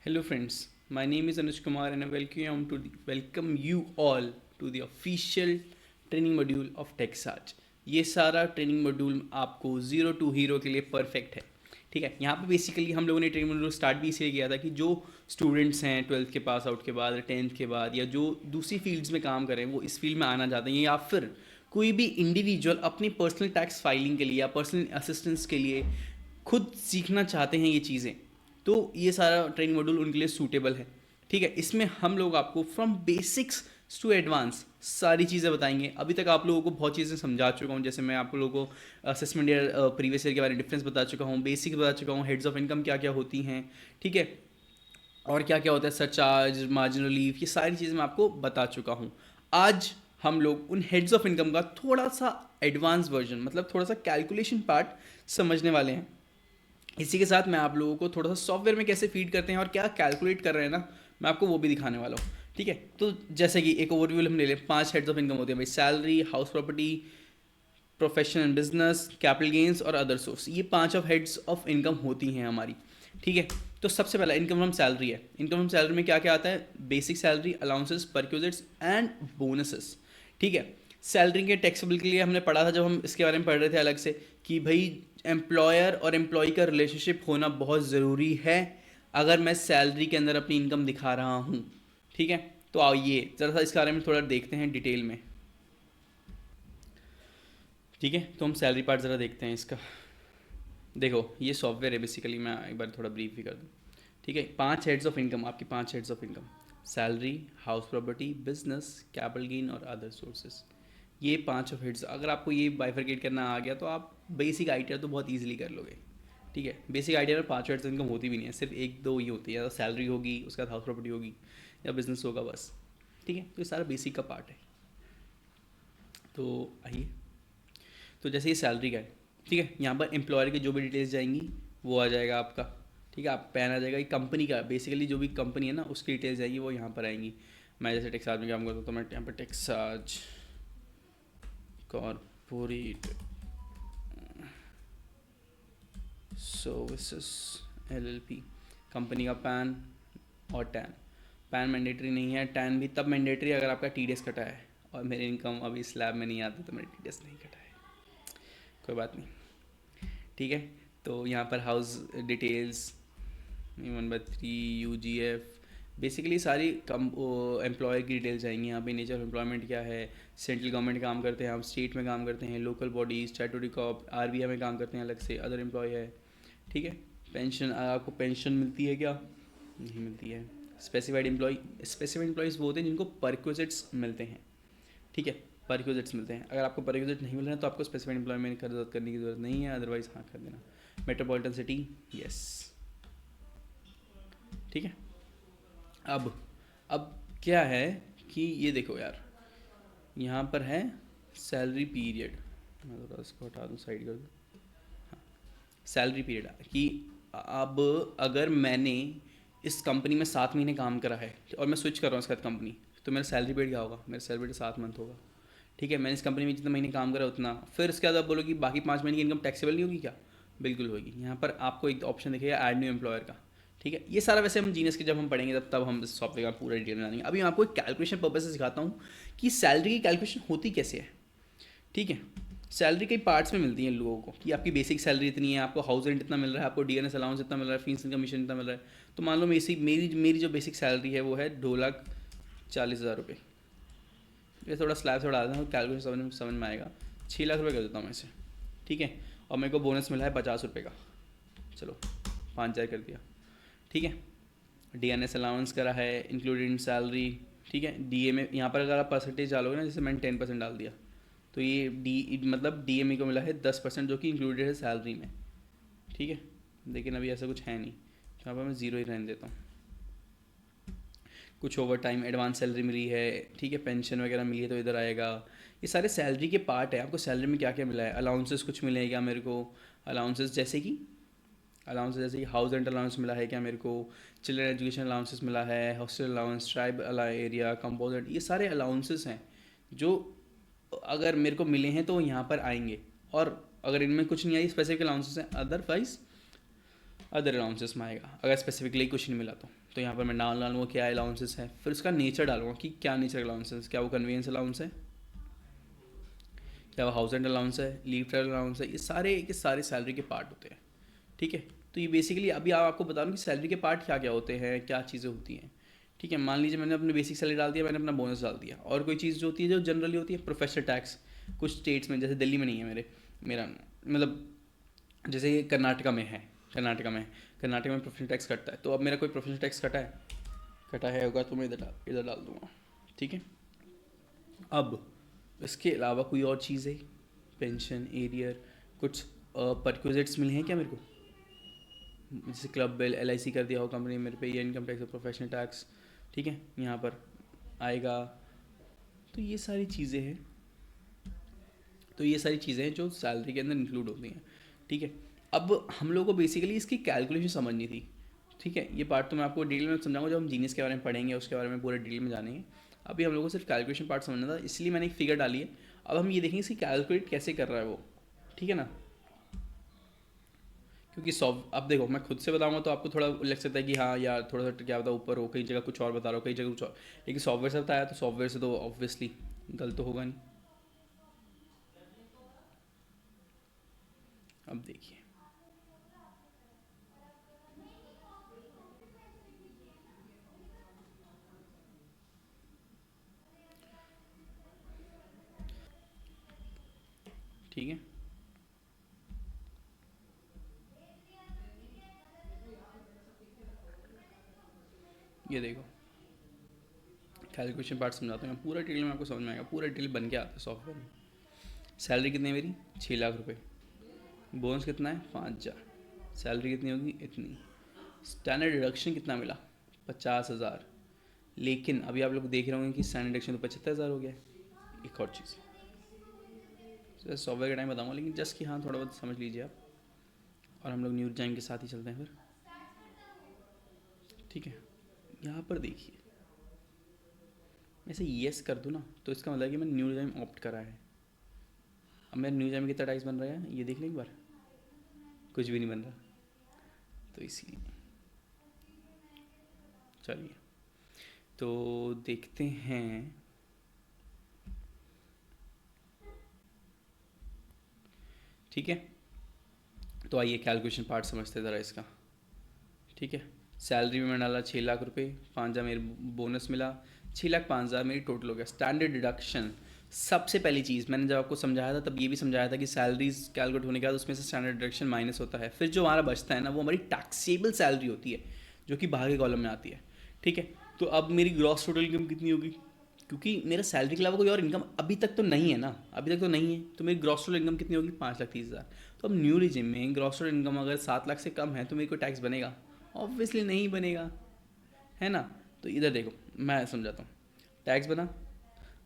Hello friends, my name is Anush Kumar and I welcome you all to the official training module of TechSarge। ये सारा training module आपको zero two hero के लिए perfect है। ठीक है, यहाँ पे बेसिकली हम लोगों ने ट्रेनिंग मॉड्यूल स्टार्ट भी इसलिए किया था कि जो स्टूडेंट्स हैं 12th के पास आउट के बाद, 10th के बाद, या जो दूसरी फील्ड्स में काम कर रहे हैं वो इस फील्ड में आना चाहते हैं, या फिर कोई भी इंडिविजुअल अपनी पर्सनल टैक्स फाइलिंग के लिए या पर्सनल असिस्टेंस के लिए खुद सीखना चाहते हैं ये चीज़ें, तो ये सारा ट्रेनिंग मॉड्यूल उनके लिए सूटेबल है। ठीक है, इसमें हम लोग आपको फ्रॉम बेसिक्स टू एडवांस सारी चीज़ें बताएंगे। अभी तक आप लोगों को बहुत चीज़ें समझा चुका हूँ, जैसे मैं आप लोगों को असेसमेंट ईयर प्रीवियस ईयर के बारे में डिफरेंस बता चुका हूँ, बेसिक बता चुका हूँ, हेड्स ऑफ इनकम क्या क्या होती हैं, ठीक है, और क्या क्या होता है सरचार्ज, मार्जिनल लीव, ये सारी चीज़ें मैं आपको बता चुका हूँ। आज हम लोग उन हेड्स ऑफ इनकम का थोड़ा सा एडवांस वर्जन, मतलब थोड़ा सा कैलकुलेशन पार्ट समझने वाले हैं। इसी के साथ मैं आप लोगों को थोड़ा सा सॉफ्टवेयर में कैसे फीड करते हैं और क्या कैलकुलेट कर रहे हैं ना, मैं आपको वो भी दिखाने वाला हूँ। ठीक है, तो जैसे कि एक ओवरव्यू हम ले लें। 5 हेड्स ऑफ इनकम होती है भाई: salary, house property, professional business, capital gains और अदर सोर्स। ये 5 ऑफ हेड्स ऑफ इनकम होती हैं हमारी। ठीक है, तो सबसे पहला इनकम फ्रॉम सैलरी है। इनकम फ्रॉम सैलरी में क्या क्या आता है? Basic salary, allowances, perquisites and bonuses. ठीक है, सैलरी के टैक्सेबल के लिए हमने पढ़ा था जब हम इसके बारे में पढ़ रहे थे अलग से, कि भाई एम्प्लॉयर और एम्प्लॉय का रिलेशनशिप होना बहुत ज़रूरी है अगर मैं सैलरी के अंदर अपनी इनकम दिखा रहा हूँ। ठीक है, तो आइए ज़रा सा इसके बारे में थोड़ा देखते हैं डिटेल में। ठीक है, तो हम सैलरी पार्ट ज़रा देखते हैं इसका। देखो, ये सॉफ्टवेयर है बेसिकली, मैं एक बार थोड़ा ब्रीफ भी कर दूँ। ठीक है, 5 हेड्स ऑफ इनकम, आपकी 5 heads of income: salary, house property, business, capital gain और अदर सोर्सेज। ये 5 ऑफ हेड्स, अगर आपको ये बाइफरकेट करना आ गया तो आप बेसिक आइडिया तो बहुत ईजिली कर लोगे। ठीक है, बेसिक आइडिया में 5 हेड्स इनकम होती भी नहीं है, सिर्फ एक दो ही होती है, या तो सैलरी होगी, उसके बाद हाउस प्रॉपर्टी होगी, या बिजनेस होगा, बस। ठीक है, तो ये सारा बेसिक का पार्ट है। तो आइए, तो जैसे ये सैलरी का है, ठीक है, यहाँ पर एम्प्लॉयर की जो भी डिटेल्स जाएंगी वो आ जाएगा आपका। ठीक है, आप पैन आ जाएगा, ये कंपनी का बेसिकली जो भी कंपनी है ना उसकी डिटेल्स जाएंगी, वो यहाँ पर आएंगी। मैं जैसे टेक्साज में काम करता हूँ तो मैं यहाँ पर टेक्साज कॉरपोरेट सर्विसेज LLP, कंपनी का पैन और टैन। पैन मैंडेटरी नहीं है, टैन भी तब मैंडेटरी अगर आपका TDS कटा है, और मेरी इनकम अभी स्लैब में नहीं आती तो मेरा TDS नहीं कटा है, कोई बात नहीं। ठीक है, तो यहाँ पर हाउस डिटेल्स 1/3 UGF, बेसिकली सारी एम्प्लॉयर की डिटेल्स आएंगी यहाँ पे। नेचर ऑफ एम्प्लॉयमेंट क्या है, सेंट्रल गवर्नमेंट काम करते हैं, हम स्टेट में काम करते हैं, local bodies, statutory corp, RBI में काम करते हैं अलग से, अदर एम्प्लॉय है। ठीक है, पेंशन, आपको पेंशन मिलती है क्या? नहीं मिलती है। स्पेसिफाइड एम्प्लॉय, स्पेसिफाइड एम्प्लॉयज़ वो होते हैं जिनको परक्विजिट्स मिलते हैं। ठीक है, परक्विजिट्स मिलते हैं। अगर आपको परक्विजिट नहीं मिल रहा है तो आपको स्पेसिफाइड एम्प्लॉयमेंट करने की ज़रूरत नहीं है, अदरवाइज हाँ कर देना। Metropolitan city, yes. ठीक है, अब क्या है कि ये देखो यार, यहाँ पर है सैलरी पीरियड, मैं थोड़ा इसको हटा दूँ, साइड कर दूँ। हाँ, सैलरी पीरियड कि अब अगर मैंने इस कंपनी में 7 महीने काम करा है और मैं स्विच कर रहा हूँ इसके बाद कंपनी, तो मेरा सैलरी पीरियड क्या होगा? मेरा सैलरी पीरियड 7 मंथ होगा। ठीक है, मैंने इस कंपनी में जितने महीने काम करा उतना, फिर उसके बाद आप बोलो कि बाकी 5 महीने की इनकम टैक्सेबल नहीं होगी क्या? बिल्कुल होगी। यहाँ पर आपको एक ऑप्शन दिखेगा ऐड न्यू एम्प्लॉयर का। ठीक है, ये सारा वैसे हम जीनियस के जब हम पढ़ेंगे तब हम इस सॉफ्टवेयर का पूरा डिटेल में जानेंगे। अभी मैं आपको एक कैलकुलेशन पर्पज से सिखाता हूँ कि सैलरी की कैलकुलेशन होती कैसे है। ठीक है, सैलरी कई पार्ट्स में मिलती है लोगों को, कि आपकी बेसिक सैलरी इतनी है, आपको हाउस रेंट इतना मिल रहा है, आपको DNS अलाउंस इतना मिल रहा है, फीस कमीशन इतना मिल रहा है। तो मान लो मेरी जो बेसिक सैलरी है वो है 2,40,000 रुपये। ये थोड़ा स्लैब से बढ़ा देता हूँ, कैलकुलेशन समझ में आएगा। 6 लाख रुपये कर देता हूँ मैं इसे। ठीक है, और मेरे को बोनस मिला है 50 रुपये का, चलो 5,000 कर दिया। ठीक है, DNS अलाउंस करा है इंक्लूडेड इन सैलरी। ठीक है, DA में यहाँ पर अगर आप परसेंटेज डालोगे ना, जैसे मैंने 10% डाल दिया, तो ये मतलब DME को मिला है 10%, जो कि इंक्लूडेड है सैलरी में। ठीक है, लेकिन अभी ऐसा कुछ है नहीं, तो यहाँ पर मैं 0 ही रहने देता हूँ। कुछ ओवर टाइम एडवांस सैलरी मिली है, ठीक है, पेंशन वगैरह मिली है तो इधर आएगा। ये सारे सैलरी के पार्ट है। आपको सैलरी में क्या क्या मिला है? अलाउंसेस कुछ मिले हैं क्या मेरे को? अलाउंसेस जैसे कि हाउस रेंट अलाउंस मिला है क्या मेरे को? चिल्ड्रन एजुकेशन अलाउंसेस मिला है, hostel allowance, tribe area, composite, ये सारे अलाउंसेस हैं जो अगर मेरे को मिले हैं तो यहाँ पर आएंगे। और अगर इनमें कुछ नहीं आई, स्पेसिफिक अलाउंसेस हैं, अदरवाइज अदर अलाउंसेस में आएगा अगर स्पेसिफिकली कुछ नहीं मिला तो। तो यहाँ पर मैं नाम डालूंगा क्या अलाउंसेस है, फिर उसका नेचर डालूंगा कि क्या नेचर अलाउंसेस, क्या वो कन्वीनियंस अलाउंस है, क्या वो हाउस रेंट अलाउंस है, लीव ट्रैवल अलाउंस है, ये सारे के सारे सैलरी के पार्ट होते हैं। ठीक है, तो ये बेसिकली अभी आपको बता रहा हूँ कि सैलरी के पार्ट क्या क्या होते हैं, क्या चीज़ें होती हैं। ठीक है, मान लीजिए मैंने अपनी बेसिक सैलरी डाल दिया, मैंने अपना बोनस डाल दिया, और कोई चीज़ जो होती है जो जनरली होती है प्रोफेशनल टैक्स। कुछ स्टेट्स में, जैसे दिल्ली में नहीं है मेरा मतलब, जैसे कर्नाटका में है, कर्नाटका में प्रोफेशनल टैक्स कटता है, तो अब मेरा कोई प्रोफेशनल टैक्स कटा है होगा तो मैं इधर डाल दूंगा। ठीक है, अब इसके अलावा कोई और चीज़ है, पेंशन एरियर, कुछ परक्विजिट्स मिले हैं क्या मेरे को, जैसे क्लब बिल, LIC कर दिया हो कंपनी मेरे पे, ये इनकम टैक्स और प्रोफेशनल टैक्स। ठीक है, यहाँ पर आएगा। तो ये सारी चीज़ें हैं, जो सैलरी के अंदर इंक्लूड होती हैं। ठीक है, अब हम लोग को बेसिकली इसकी कैलकुलेशन समझनी थी। ठीक है, ये पार्ट तो मैं आपको डिटेल में समझाऊंगा जब हम जीनियस के बारे में पढ़ेंगे, उसके बारे में पूरे डिटेल में जानेंगे। अभी हम लोगों को सिर्फ कैलकुलेशन पार्ट समझना था, इसलिए मैंने एक फिगर डाली है। अब हम ये देखेंगे इसकी कैलकुलेट कैसे कर रहा है वो। ठीक है ना, क्योंकि अब देखो मैं खुद से बताऊंगा तो आपको थोड़ा लग सकता है कि हाँ यार थोड़ा सा क्या बता, ऊपर हो, कई जगह कुछ और बता रहा हो, कई जगह कुछ और, लेकिन सॉफ्टवेयर से बताया तो सॉफ्टवेयर से तो ऑब्वियसली गलत तो होगा नहीं। अब देखिए, ठीक है, ये देखो कैलकुलेशन पार्ट समझाता हूँ, पूरा डिटेल में आपको समझ में आएगा, पूरा डिटेल बन के आता है सॉफ्टवेयर में। सैलरी कितनी है मेरी, 6 लाख रुपए, बोनस कितना है 5,000, सैलरी कितनी होगी इतनी, स्टैंडर्ड डिडक्शन कितना मिला 50,000, लेकिन अभी आप लोग देख रहे होंगे कि स्टैंडर्ड डिडक्शन तो 75,000 हो गया है। एक और चीज़ सॉफ्टवेयर का टाइम बताऊंगा, लेकिन जस्ट कि हाँ थोड़ा बहुत समझ लीजिए आप, और हम लोग न्यू डिजाइन के साथ ही चलते हैं फिर। ठीक है, यहाँ पर देखिए, ऐसे येस कर दूँ ना तो इसका मतलब कि मैंने न्यू डिजाइन ऑप्ट करा है। अब मेरा न्यू डिजाइन में कितना टैक्स बन रहा है ये देख लें एक बार, कुछ भी नहीं बन रहा, तो इसीलिए चलिए तो देखते हैं। ठीक है, तो आइए कैलकुलेशन पार्ट समझते ज़रा इसका। ठीक है, सैलरी में मैंने डाला 6 लाख रुपए, 5,000 मेरे बोनस मिला, 6,05,000 मेरी टोटल हो गया। स्टैंडर्ड डिडक्शन, सबसे पहली चीज़ मैंने जब आपको समझाया था तब ये भी समझाया था कि सैलरीज कैलकुलेट होने के बाद उसमें से स्टैंडर्ड डिडक्शन माइनस होता है, फिर जो हमारा बचता है ना वो हमारी टैक्सेबल सैलरी होती है, जो कि बाहर के कॉलम में आती है। ठीक है, तो अब मेरी ग्रॉस टोटल इनकम कितनी होगी, क्योंकि मेरा सैलरी के अलावा कोई और इनकम अभी तक तो नहीं है ना, अभी तक तो नहीं है, तो मेरी ग्रॉस टोटल इनकम कितनी होगी 5,30,000। तो अब न्यू रिजिम में ग्रॉस टोटल इनकम अगर 7 लाख से कम है तो मेरे को टैक्स बनेगा, ऑब्वियसली नहीं बनेगा, है ना। तो इधर देखो मैं समझाता हूँ, टैक्स बना,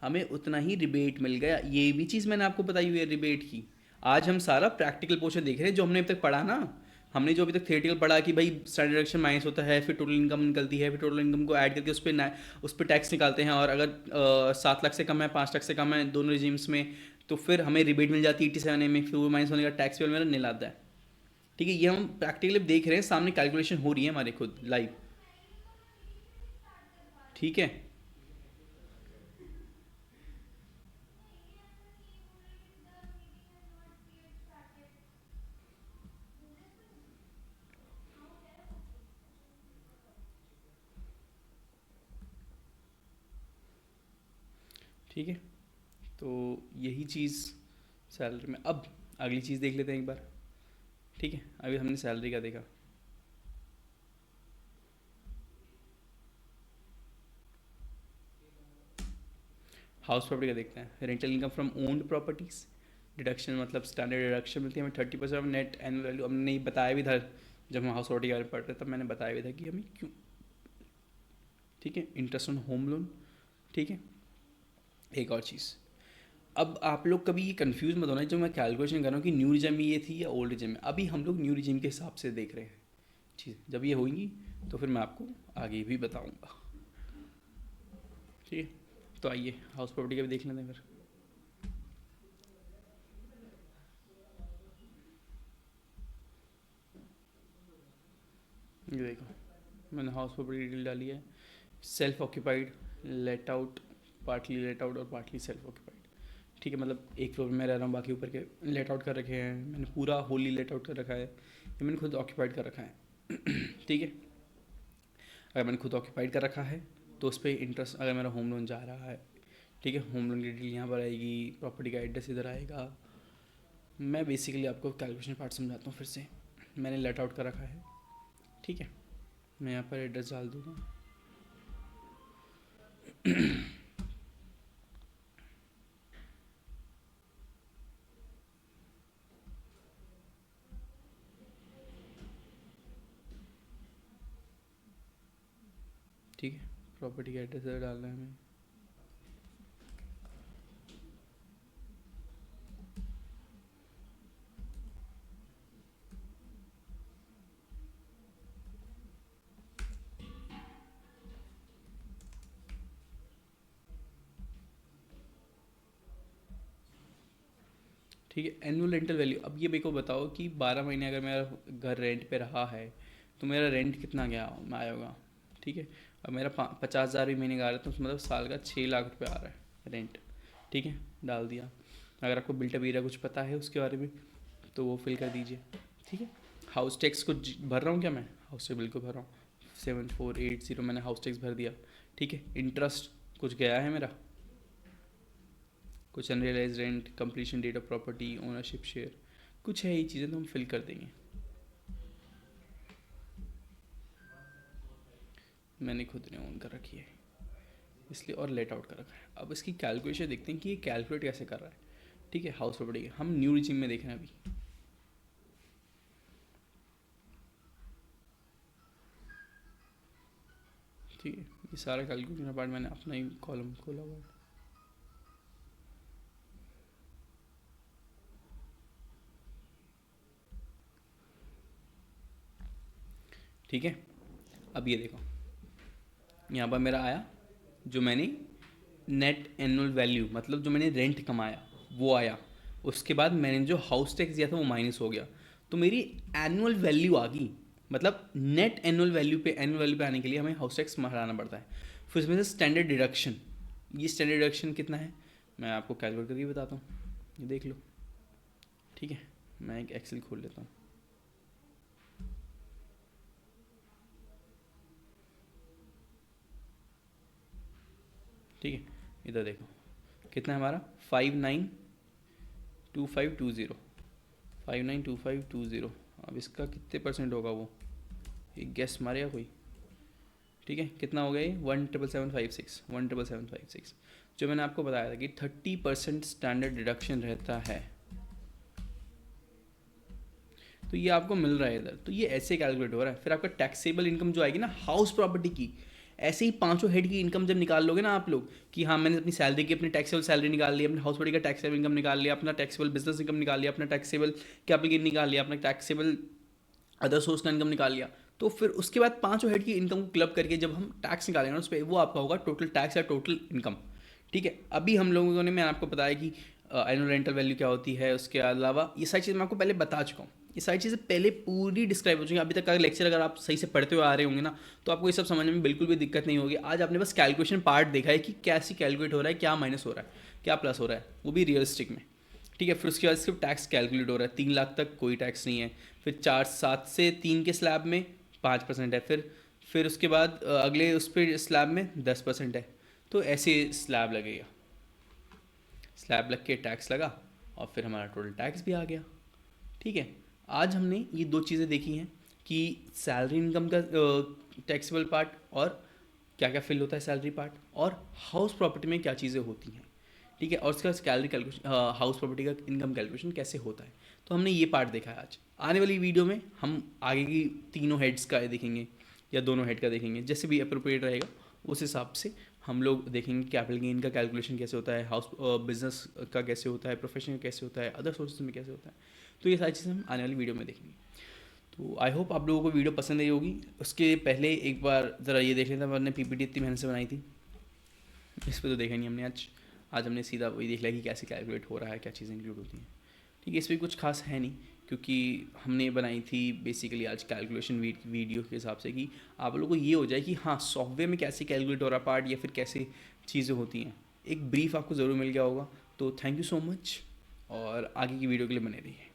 हमें उतना ही रिबेट मिल गया, ये भी चीज़ मैंने आपको बताई हुई है रिबेट की। आज हम सारा प्रैक्टिकल पोर्शन देख रहे हैं, जो हमने अभी तक पढ़ा ना, हमने जो अभी तक थियोरेटिकल पढ़ा कि भाई स्टैंडर्ड डिडक्शन माइनस होता है, फिर टोटल इनकम निकलती है, फिर टोटल इनकम को ऐड करके उस पर टैक्स निकालते हैं, और अगर 7 लाख से कम है, 5 लाख से कम है दोनों रिजीम्स में, तो फिर हमें रिबेट मिल जाती है 87 में, फिर वो माइनस होने का टैक्स भी मेरा नील आता है। ठीक है, ये हम प्रैक्टिकली देख रहे हैं, सामने कैलकुलेशन हो रही है हमारे खुद लाइव। ठीक है, ठीक है, तो यही चीज़ सैलरी में। अब अगली चीज़ देख लेते हैं एक बार। ठीक है, अभी हमने सैलरी का देखा, हाउस प्रॉपर्टी का देखते हैं। Rental income from owned properties, deduction मतलब स्टैंडर्ड डिडक्शन मिलती है हमें 30% ऑफ नेट एनुअल वैल्यू। हमने ये बताया भी था जब हम हाउस प्रॉपर्टी के बारे में पढ़ रहे तब मैंने बताया भी था कि हमें क्यों। ठीक है, इंटरेस्ट ऑन होम लोन। ठीक है, एक और चीज़, अब आप लोग कभी ये कंफ्यूज मत होना जो मैं कैलकुलेशन कर रहा हूँ कि न्यू रिजम में ये थी या ओल्ड रिजम में, अभी हम लोग न्यू रिजम के हिसाब से देख रहे हैं चीज़, जब ये होगी तो फिर मैं आपको आगे भी बताऊँगा। ठीक है, तो आइए हाउस प्रॉपर्टी का भी देख लेते हैं फिर। ये देखो मैंने हाउस प्रॉपर्टी डिटेल डाली है। Self occupied, let out, partly let out और पार्टली सेल्फ ऑक्यूपाइड। ठीक है, मतलब एक फ्लोर में मैं रह रहा हूँ, बाकी ऊपर के लेट आउट कर रखे हैं, मैंने पूरा होली लेट आउट कर रखा है, ये मैंने खुद ऑक्यूपाइड कर रखा है। ठीक है, अगर मैंने खुद ऑक्यूपाइड कर रखा है तो उस पर इंटरेस्ट, अगर मेरा होम लोन जा रहा है, ठीक है, होम लोन की डिटेल यहाँ पर आएगी, प्रॉपर्टी का एड्रेस इधर आएगा। मैं बेसिकली आपको कैलकुलेशन पार्ट समझाता हूँ फिर से। मैंने लेट आउट कर रखा है, ठीक है, मैं यहाँ पर एड्रेस डाल दूँगा। ठीक है, प्रॉपर्टी का एड्रेस इधर डालना है हमें। ठीक है, एनुअल रेंटल वैल्यू। अब ये मेरे को बताओ कि 12 महीने अगर मेरा घर रेंट पे रहा है तो मेरा रेंट कितना गया आया होगा। ठीक है, अब मेरा 50,000 भी महीने का आ रहा है तो मतलब साल का 6 लाख रुपये आ रहा है रेंट। ठीक है, डाल दिया। अगर आपको बिल्ट एरिया कुछ पता है उसके बारे में तो वो फिल कर दीजिए। ठीक है, हाउस टैक्स कुछ भर रहा हूँ क्या मैं? हाउस टैक्स बिल्कुल भर रहा हूँ, 7480 मैंने हाउस टैक्स भर दिया। ठीक है, इंटरेस्ट कुछ गया है मेरा, कुछ unrealise rent, completion date of property, ownership share, कुछ है ये चीज़ें तो हम फिल कर देंगे। मैंने खुद ने ऑन कर रखी है इसलिए, और लेट आउट कर रखा है। अब इसकी कैलकुलेशन देखते हैं कि ये कैलकुलेट कैसे कर रहा है। ठीक है, हाउस प्रॉपर्टी हम न्यू रिजिम में देख रहे हैं अभी। ठीक है, ये सारा कैलकुलेशन पार्ट मैंने अपना ही कॉलम खोला हुआ है। ठीक है, अब ये देखो, यहाँ पर मेरा आया जो मैंने नेट एनुअल वैल्यू, मतलब जो मैंने रेंट कमाया वो आया। उसके बाद मैंने जो हाउस टैक्स दिया था वो माइनस हो गया, तो मेरी एनुअल वैल्यू आ गई। मतलब नेट एनुअल वैल्यू पे आने के लिए हमें हाउस टैक्स हटाना पड़ता है। फिर इसमें से स्टैंडर्ड डिडक्शन, ये स्टैंडर्ड डिडक्शन कितना है मैं आपको कैलकुलेट करके बताता हूँ, ये देख लो। ठीक है, मैं एक एक्सेल खोल लेता हूँ। ठीक है, इधर देखो कितना है हमारा, 592520, 592520। अब इसका कितने परसेंट होगा वो, एक गैस मारेगा कोई? ठीक है, कितना हो गया ये, 17756, 17756। जो मैंने आपको बताया था कि 30% स्टैंडर्ड डिडक्शन रहता है, तो ये आपको मिल रहा है इधर। तो ये ऐसे कैलकुलेट हो रहा है। फिर आपका टैक्सेबल इनकम जो आएगी ना हाउस प्रॉपर्टी की, ऐसे ही पांचों हेड की इनकम जब निकाल लोगे ना आप लोग कि हाँ मैंने अपनी सैलरी की अपनी टैक्सेबल सैलरी निकाल ली, अपने हाउस प्रॉपर्टी का टैक्सेबल इनकम निकाल लिया, अपना टैक्सेबल बिजनेस इनकम निकाल लिया, अपना टैक्सेबल कैपिटल गेन निकाल लिया, अपना टैक्सेबल अदर सोर्स का इनकम निकाल लिया, तो फिर उसके बाद पांचों हेड की इनकम को क्लब करके जब हम टैक्स निकालेंगे ना उस पर, वो आपका होगा टोटल टैक्स या टोटल इनकम। ठीक है, अभी हम लोगों ने, मैंने आपको बताया कि एनुअल रेंटल वैल्यू क्या होती है, उसके अलावा ये सारी चीज़ें मैं आपको पहले बता चुका हूँ। ये सारी चीज़ें पहले पूरी डिस्क्राइब हो चुकी हैं। अभी तक का लेक्चर अगर आप सही से पढ़ते हुए आ रहे होंगे ना तो आपको ये सब समझने में बिल्कुल भी दिक्कत नहीं होगी। आज आपने बस कैलकुलेशन पार्ट देखा है कि कैसे कैलकुलेट हो रहा है, क्या माइनस हो रहा है, क्या प्लस हो रहा है, वो भी रियलिस्टिक में। ठीक है, फिर उसके बाद सिर्फ टैक्स कैलकुलेट हो रहा है, 3 लाख तक कोई टैक्स नहीं है। फिर 4 7 से 3 के स्लैब में 5% है। फिर उसके बाद अगले उस पर स्लैब में 10% है। तो ऐसे स्लैब लगेगा, स्लैब लग के टैक्स लगा और फिर हमारा टोटल टैक्स भी आ गया। ठीक है, आज हमने ये दो चीज़ें देखी हैं कि सैलरी इनकम का टैक्सेबल पार्ट और क्या क्या फिल होता है सैलरी पार्ट, और हाउस प्रॉपर्टी में क्या चीज़ें होती हैं। ठीक है, और उसका सैलरी कैलकुलेशन, हाउस प्रॉपर्टी का इनकम कैलकुलेशन कैसे होता है, तो हमने ये पार्ट देखा है आज। आने वाली वीडियो में हम आगे की तीनों हेड्स का देखेंगे या दोनों हेड का देखेंगे, जैसे भी अप्रोप्रिएट रहेगा उस हिसाब से हम लोग देखेंगे कैपिटल गेन का कैलकुलेशन कैसे होता है, हाउस बिजनेस का कैसे होता है, प्रोफेशन का कैसे होता है, अदर सोर्सेज में कैसे होता है। तो ये सारी चीज़ें हम आने वाली वीडियो में देखेंगे। तो आई होप आप लोगों को वीडियो पसंद आई होगी। उसके पहले एक बार ज़रा ये देख लेते हैं, हमने पीपीटी इतनी मेहनत से बनाई थी, इस पर तो देखा नहीं हमने आज। आज हमने सीधा वही देख लिया कि कैसे कैलकुलेट हो रहा है, क्या चीज़ें इंक्लूड होती हैं। ठीक है, इसमें कुछ खास है नहीं, क्योंकि हमने बनाई थी बेसिकली आज कैलकुलेशन वीडियो के हिसाब से कि आप लोगों को ये हो जाए कि हाँ सॉफ्टवेयर में कैसे कैलकुलेट हो रहा पार्ट या फिर कैसे चीज़ें होती हैं, एक ब्रीफ आपको ज़रूर मिल गया होगा। तो थैंक यू सो मच, और आगे की वीडियो के लिए बने रहिए।